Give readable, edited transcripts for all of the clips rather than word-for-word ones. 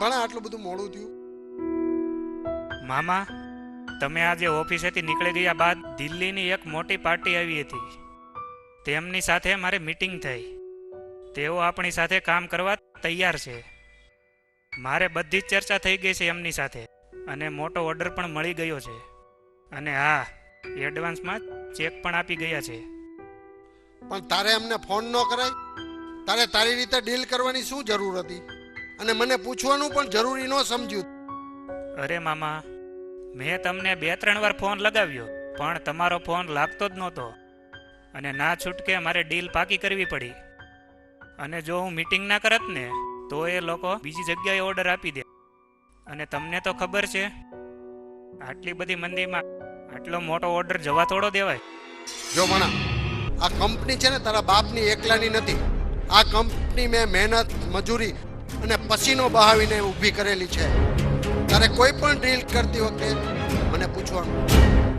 ભાણા આટલું બધું મોડું થયું? મામા, તમે આજે ઓફિસેથી નીકળી ગયા બાદ દિલ્હીની એક મોટી પાર્ટી આવી હતી. તેમની સાથે મારે મીટિંગ થઈ. તેઓ આપણી સાથે કામ કરવા તૈયાર છે. મારે બધી જ ચર્ચા થઈ ગઈ છે એમની સાથે અને મોટો ઓર્ડર પણ મળી ગયો છે. અને હા, એડવાન્સમાં ચેક પણ આપી ગયા છે. પણ તારે અમને ફોન ન કરાય? તારે તારી રીતે ડીલ કરવાની શું જરૂર હતી? અને મને પૂછવાનું પણ જરૂરી ન સમજ્યું? અરે મામા, મેં તમને 2-3 વાર ફોન લગાવ્યો પણ તમારો ફોન લાગતો જ નહોતો. અને ના છૂટકે મારે ડીલ પાકી કરવી પડી. અને જો હું મીટિંગ ના કરત ને તો એ લોકો બીજી જગ્યાએ ઓર્ડર આપી દે. અને તમને તો ખબર છે, આટલી બધી મંદીમાં આટલો મોટો ઓર્ડર જવા થોડો દેવાય. જો ભણા, આ કંપની છે ને તારા બાપની એકલાની નથી. આ કંપની મેં મહેનત, મજૂરી અને પસીનો બહાવીને ઊભી કરેલી છે. તારે કોઈ પણ ડીલ કરતી વખતે મને પૂછવાનું,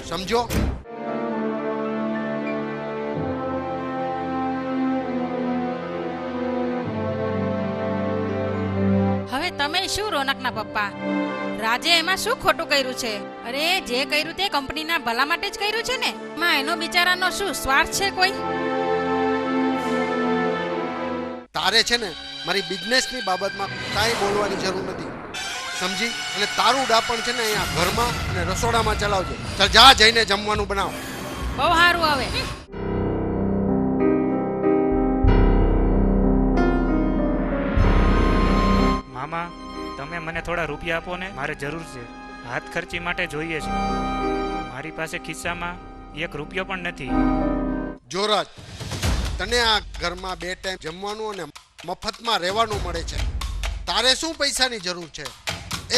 સમજો? હવે તમે શું રોનકના પપ્પા, રાજે એમાં શું ખોટું કર્યું છે? અરે જે કર્યું તે કંપનીના ભલા માટે જ કર્યું છે ને. એમાં એનો બિચારાનો શું સ્વાર્થ છે કોઈ? તારે છે ને મારી બિઝનેસની બાબતમાં કાંઈ બોલવાની જરૂર નથી, સમજી? અને તારું ડાપણ છે ને અહીંયા ઘરમાં અને રસોડામાં ચલાવજે. ચાલ જા, જઈને જમવાનું બનાવ. બહુ સારું. હવે મામા, તમે મને થોડા રૂપિયા આપો ને, મારે જરૂર છે. હાથ ખર્ચી માટે જોઈએ છે. મારી પાસે ખિસ્સામાં 1 રૂપિયો પણ નથી. જોરાજ, તને આ ઘરમાં 2 ટાઈમ જમવાનું અને મફતમાં રહેવાનું મળે છે. તારે શું પૈસાની જરૂર છે?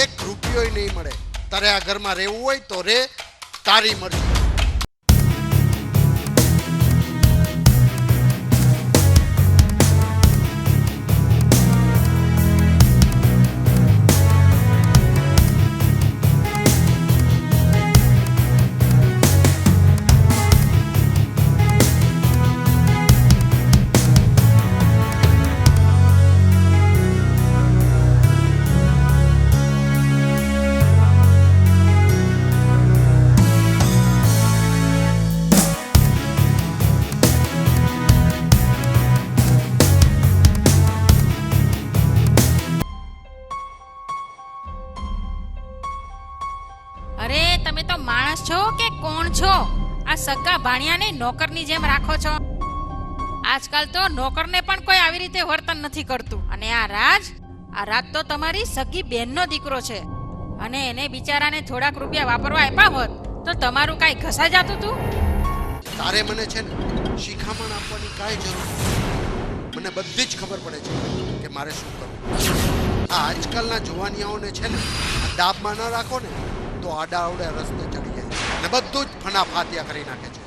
1 રૂપિયોય નહીં મળે. તારે આ ઘરમાં રહેવું હોય તો રે, તારી મરજી. અરે તમે તો માણસ છો કે કોણ છો? આ સગા ભાણિયાને નોકરની જેમ રાખો છો. આજકાલ તો નોકરને પણ કોઈ આવી રીતે વર્તન નથી કરતું. અને આ રાજ તો તમારી સગી બેનનો દીકરો છે. અને એને બિચારાને થોડાક રૂપિયા વાપરવા આપ્યા હોત તો તમારું કાંઈ ઘસા જતું તું? તારે મને છે ને શિખામણ આપવાની કાંઈ જરૂર નથી. મને બધી જ ખબર પડે છે કે મારે શું કરવું. આ આજકાલના જુવાનિયાઓને છે ને ડાબમાં ન રાખો ને તો આડા અવડે રસ્તે ચડી જાય અને બધું જ ફના ફાતિયા કરી નાખે છે.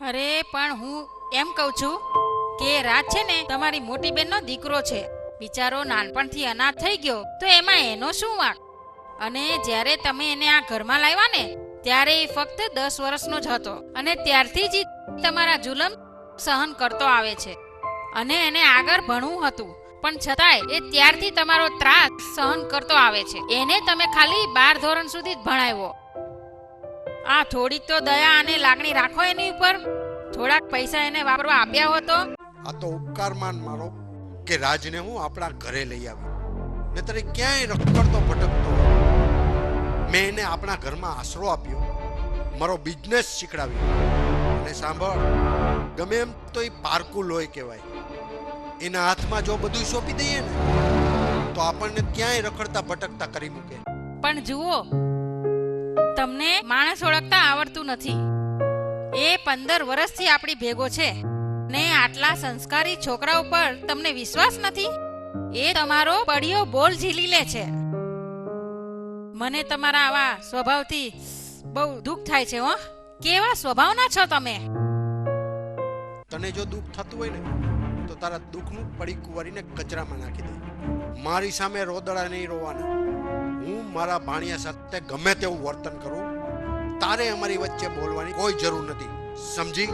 અરે પણ હું એમ કહું છું કે રાજ છે ને તમારી મોટી બેનનો દીકરો છે. બિચારો નાનપણથી અનાથ થઈ ગયો તો એમાં એનો શું વાંક? અને જ્યારે તમે એને આ ઘરમાં લાવ્યા ને ત્યારે એ ફક્ત 10 વર્ષનો જ હતો. અને ત્યારથી જ તમારા જુલમ સહન કરતો આવે છે. અને એને આગળ ભણવું હતું પણ છતાંય એ ત્યારથી તમારો ત્રાસ સહન કરતો આવે છે. એને તમે ખાલી 12 ધોરણ સુધી જ ભણાવ્યો. આ થોડીક તો દયા અને લાગણી રાખો એની ઉપર. થોડાક પૈસા એને વાપરવા આપ્યા હો તો. આ તો ઉપકાર માન મારો કે રાજને હું આપણા ઘરે લઈ આવ્યો. નહીતર ક્યાંય રખડતો ભટકતો. મેં એને આપણા ઘરમાં આશરો આપ્યો, મારો બિઝનેસ શીખડાવ્યો. અને સાંભળ, ગમે એમ તો એ પારકું લોહી કહેવાય. એના હાથમાં જો બધું સોંપી દઈએ ને તો આપણને ક્યાંય રખડતા ભટકતા કરી મૂકે. પણ જુઓ, તમને માણસ ઓળખતા આવડતું નથી. એ 15 વર્ષથી આપણી ભેગો છે ને આટલા સંસ્કારી છોકરા ઉપર તમને વિશ્વાસ નથી? એ તમારો પડ્યો બોલ ઝીલી લે છે. મને તમારા આવા સ્વભાવથી બહુ દુઃખ થાય છે. હો, કેવા સ્વભાવના છો તમે? તને જો દુઃખ થતું હોય ને તો તારા દુઃખનું પડીકું વાળીને કચરામાં નાખી દે. મારી સામે રોદડા નહીં રોવાના. હું મારા ભાણિયા સાથે ગમે તેવું વર્તન કરું, તારે અમારી વચ્ચે બોલવાની કોઈ જરૂર નથી, સમજી?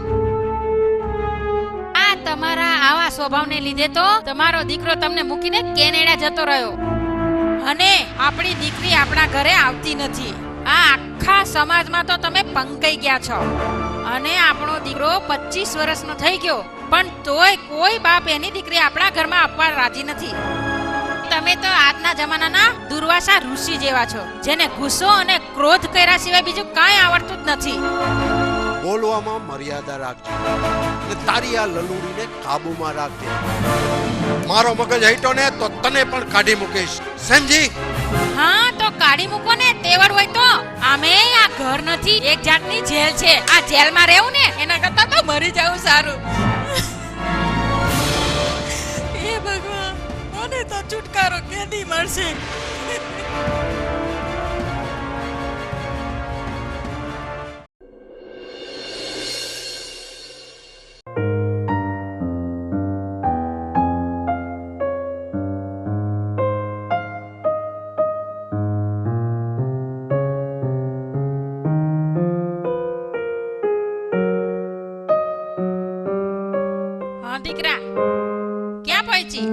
આ તમારા આવા સ્વભાવને લીધે તો તમારો દીકરો તમને મૂકીને કેનેડા જતો રહ્યો અને આપણી દીકરી આપણા ઘરે આવતી નથી. આ આખા સમાજમાં તો તમે પંકાઈ ગયા છો અને આપણો દીકરો 25 વર્ષનો થઈ ગયો પણ તોય કોઈ બાપ એની દીકરી આપણા ઘરમાં આપવા રાજી નથી. તમે તો આજના જમાનાના દુર્વાસા ઋષિ જેવા છો જેને ગુસ્સો અને ક્રોધ કર્યા સિવાય બીજું કાંઈ આવડતું જ નથી. બોલવામાં મર્યાદા રાખજે અને તારી આ લલુડીને કાબુમાં રાખજે. મારો મગજ હટ્યો ને તો તને પણ કાઢી મૂકીશ, સમજી? હા તો કાઢી મૂકો ને, તેવડ હોય તો. આમે આ ઘર નથી, એક જાતની જેલ છે. આ જેલમાં રહેવું ને એના કરતા તો મરી જવું સારું. એ ભગવાન, મને તો છુટકારો ક્યાંથી મળશે? દીકરા ક્યાં પહોંચી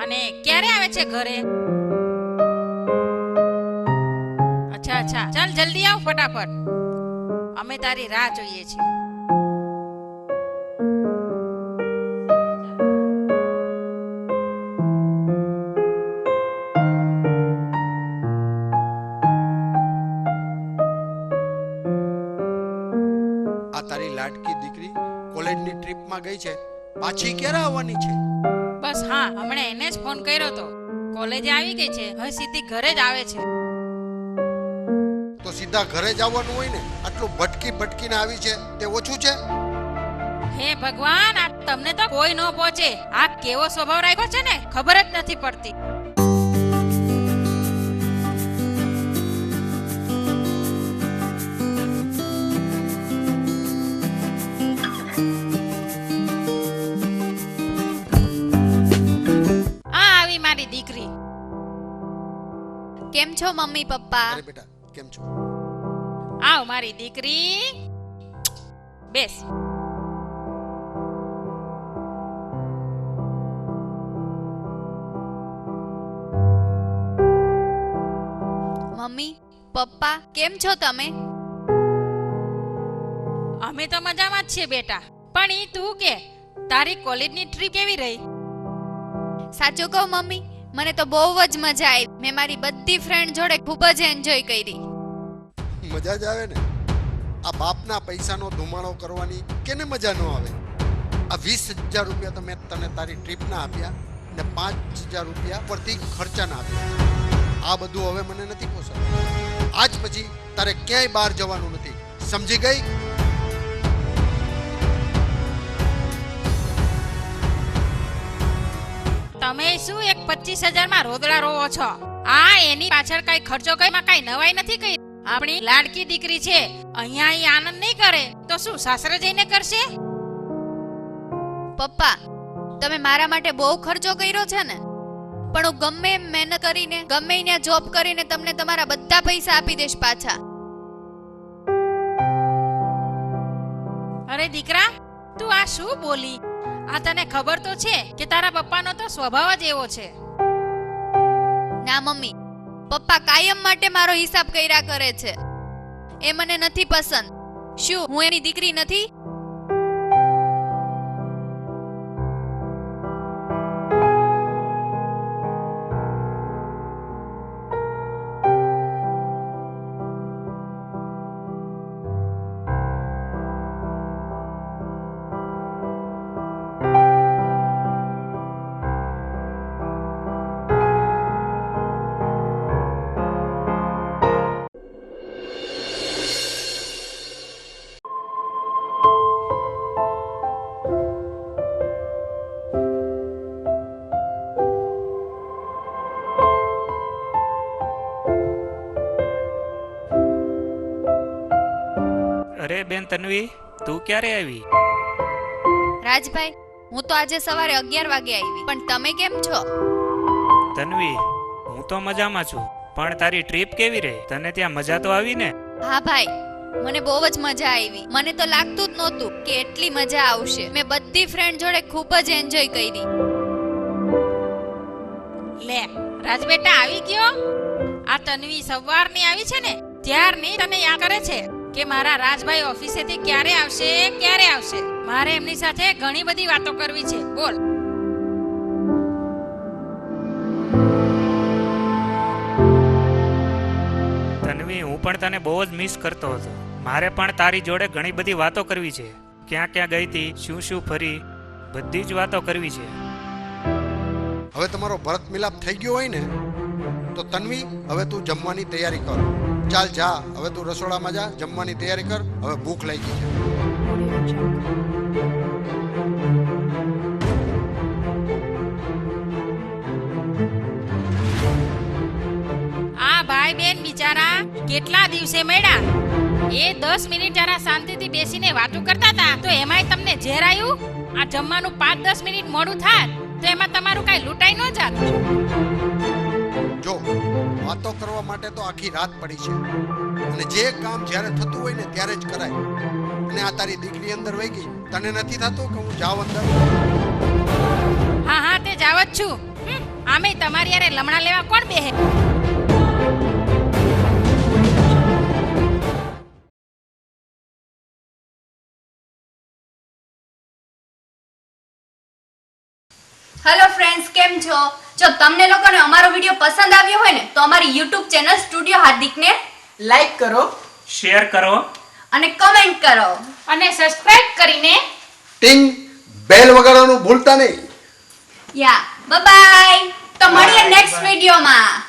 અને ક્યારે આવે છે ઘરે? અચ્છા અચ્છા, ચાલ જલ્દી આવ ફટાફટ, અમે તારી રાહ જોઈએ છીએ. આ તારી લાડકી દીકરી કોલેજની ટ્રીપમાં ગઈ છે, પાછી ક્યારે આવવાની છે? બસ હા, હમણાં એને જ ફોન કર્યો તો. કોલેજે આવી ગઈ છે, હવે સીધી ઘરે જ આવે છે. તો સીધા ઘરે જ આવવાનું હોય ને, આટલું ભટકી ભટકીને આવી છે તે ઓછું છે? હે ભગવાન, આ તમને તો કોઈ ન પહોંચે. આ કેવો સ્વભાવ રાખ્યો છે ને ખબર જ નથી પડતી. મારી દીકરી. કેમ છો મમ્મી પપ્પા? અરે બેટા, કેમ છો? આવ મારી દીકરી, બેસ. મમ્મી પપ્પા કેમ છો તમે? અમે તો મજામાં જ છીએ બેટા, પણ ઈ તું કે તારી કોલેજની ટ્રીપ કેવી રહી? સાચું કહું મમ્મી, મને તો બહુ જ મજા આવી. મેં મારી બધી ફ્રેન્ડ જોડે ખૂબ જ એન્જોય કરી. મજા જ આવે ને. આ બાપના પૈસાનો ધુમાડો કરવાની કેને મજા ન આવે? આ 20,000 રૂપિયા તો મેં તને તારી ટ્રીપના આપ્યા ને 5,000 રૂપિયા પરથી ખર્ચાના આપ્યા. આ બધું હવે મને નથી પોસાતું. આજ પછી તારે ક્યાંય બહાર જવાનું નથી, સમજી ગઈ? તમે શું એક 25,000 માં રોદડા રોવો છો? આ એની પાછળ કઈ ખર્ચો કઈમાં કઈ નવાઈ નથી કરી. આપણી લાડકી દીકરી છે, અહીંયા ઈ આનંદ નહીં કરે તો શું સાસરે જઈને કરશે? પપ્પા તમે મારા માટે બહુ ખર્ચો કર્યો છે ને, પણ હું ગમે એમ મહેનત કરીને ગમે ત્યાં જોબ કરીને તમને તમારા બધા પૈસા આપી દઈશ પાછા. અરે દીકરા, તું આ શું બોલી? આ તને ખબર તો છે કે તારા પપ્પાનો તો સ્વભાવ જ એવો છે. ના મમ્મી, પપ્પા કાયમ માટે મારો હિસાબ કર્યા કરે છે. એ મને નથી પસંદ. શું હું એની દીકરી નથી? અરે બેન તન્વી, તું ક્યારે આવી? રાજભાઈ, હું તો આજે સવારે 11 વાગે આવી, પણ તમે કેમ છો? તન્વી, હું તો મજામાં છું, પણ તારી ટ્રીપ કેવી રહી? તને ત્યાં મજા તો આવી ને? હા ભાઈ, મને બહુ જ મજા આવી. મને તો લાગતું જ નહોતું કે એટલી મજા આવશે. મેં બધી ફ્રેન્ડ જોડે ખૂબ જ એન્જોય કરી. લે રાજબેટા આવી ગયો. આ તન્વી સવારની આવી છે ને ત્યારની તને યાદ કરે છે કે મારા રાજભાઈ ઓફિસેથી ક્યારે આવશે. મારે એમની સાથે ઘણી બધી વાતો કરવી છે. બોલ. તન્વી, હું પણ તને બહુ જ મિસ કરતો હતો. મારે પણ તારી જોડે ઘણી બધી વાતો કરવી છે. ક્યાં ક્યાં ગઈ હતી, શું શું ફરી, બધી જ વાતો કરવી છે. હવે તમારો ભરત મિલાપ થઈ ગયો હોય ને તો તન્વી, હવે તું જમવાની તૈયારી કર. ચાલ જા, હવે તું રસોડામાં જા, જમવાની તૈયારી કર. હવે ભૂખ લાગી છે. આ ભાઈ બેન બિચારા કેટલા દિવસે મળ્યા. એ 10 મિનિટ જરા શાંતિથી બેસીને વાતો કરતા હતા તો એમાંય તમને ઝેર આવ્યું. આ જમવાનું 5-10 મિનિટ મોડું થાય તો એમાં તમારું કાંઈ લૂંટાઈ ન જાત. જો વાતો કરવા માટે તો આખી રાત પડી છે અને જે કામ જ્યારે થતું હોય ને ત્યારે જ કરાય. અને આ તારી દીકરી અંદર વહી ગઈ, તને નથી થતું કે હું જાઉં અંદર? હા તે જાવ જ છું. આમે તમારી યારે લમણા લેવા કોણ બેહે? હેલો ફ્રેન્ડ્સ, કેમ છો? જો તમને લોકોને અમારો વિડીયો પસંદ આવ્યો હોય ને તો અમારી YouTube ચેનલ સ્ટુડિયો હાર્દિકને લાઈક કરો, શેર કરો અને કમેન્ટ કરો. અને સબસ્ક્રાઇબ કરીને ટિંગ બેલ વગાડવાનું ભૂલતા નહીં. યા બાય. તો મળીએ નેક્સ્ટ વિડીયોમાં.